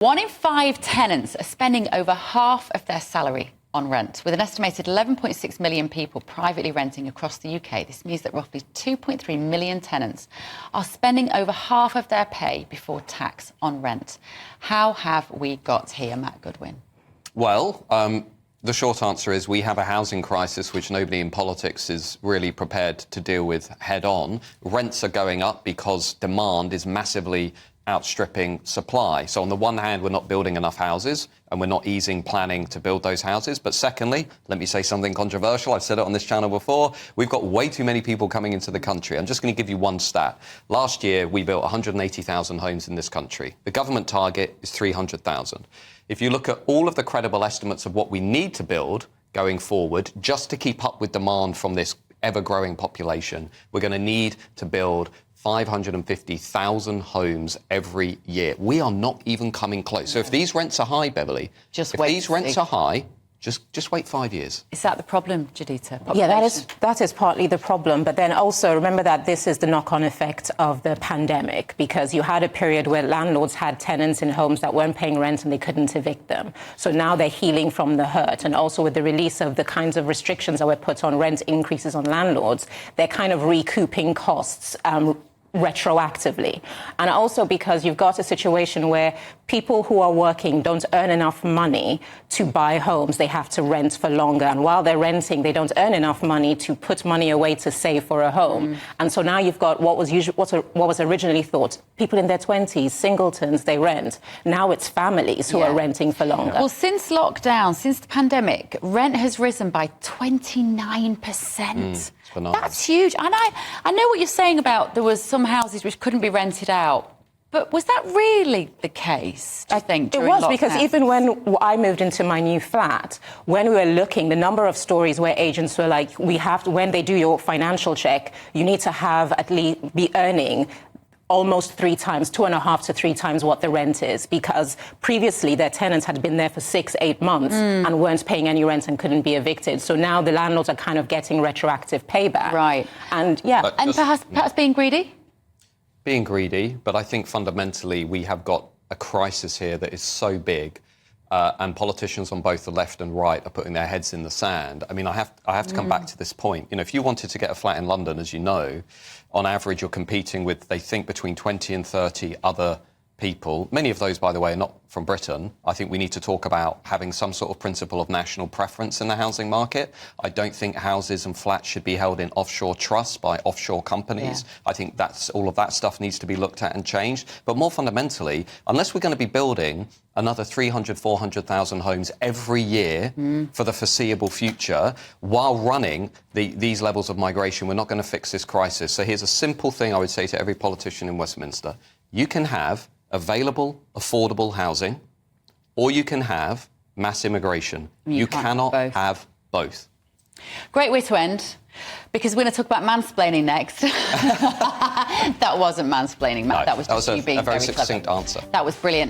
1 in 5 tenants are spending over half of their salary on rent. With an estimated 11.6 million people privately renting across the UK, this means that roughly 2.3 million tenants are spending over half of their pay before tax on rent. How have we got here, Matt Goodwin? Well, the short answer is we have a housing crisis which nobody in politics is really prepared to deal with head-on. Rents are going up because demand is massively outstripping supply. So on the one hand, we're not building enough houses and we're not easing planning to build those houses. But secondly, let me say something controversial. I've said it on this channel before. We've got way too many people coming into the country. I'm just going to give you one stat. Last year, we built 180,000 homes in this country. The government target is 300,000. If you look at all of the credible estimates of what we need to build going forward, just to keep up with demand from this ever-growing population, we're going to need to build 550,000 homes every year. We are not even coming close. So if these rents are high, Beverly, if these rents are high, just wait 5 years. Is that the problem, Juditha? Yeah, that is partly the problem. But then also remember that this is the knock-on effect of the pandemic, because you had a period where landlords had tenants in homes that weren't paying rent and they couldn't evict them. So now they're healing from the hurt. And also with the release of the kinds of restrictions that were put on rent increases on landlords, they're kind of recouping costs retroactively. And also because you've got a situation where people who are working don't earn enough money to buy homes. They have to rent for longer. And while they're renting, they don't earn enough money to put money away to save for a home. And so now you've got what was originally thought, people in their 20s, singletons, they rent. Now it's families who are renting for longer. Well, since lockdown, since the pandemic, rent has risen by 29%. That's huge. And I know what you're saying about there was some houses which couldn't be rented out. But was that really the case, do you think, during lockdown? Because even when I moved into my new flat, when we were looking, the number of stories where agents were like, when they do your financial check, you need to have at least be earning almost 3 times, 2.5 to 3 times what the rent is, because previously their tenants had been there for 6-8 months and weren't paying any rent and couldn't be evicted. So now the landlords are kind of getting retroactive payback. Right. And yeah. And perhaps being greedy? Being greedy, but I think fundamentally we have got a crisis here that is so big, and politicians on both the left and right are putting their heads in the sand. I mean, I have to come back to this point. You know, if you wanted to get a flat in London, as you know, on average you're competing with, they think, between 20 and 30 other people. Many of those, by the way, are not from Britain. I think we need to talk about having some sort of principle of national preference in the housing market. I don't think houses and flats should be held in offshore trusts by offshore companies. I think all of that stuff needs to be looked at and changed. But more fundamentally, unless we're going to be building another 300,000, 400,000 homes every year for the foreseeable future, while running these levels of migration, we're not going to fix this crisis. So here's a simple thing I would say to every politician in Westminster. You can have available, affordable housing, or you can have mass immigration. You cannot have both. Great way to end, because we're going to talk about mansplaining next. That wasn't mansplaining, Matt. No, that was just you being a very clever. succinct answer. That was brilliant.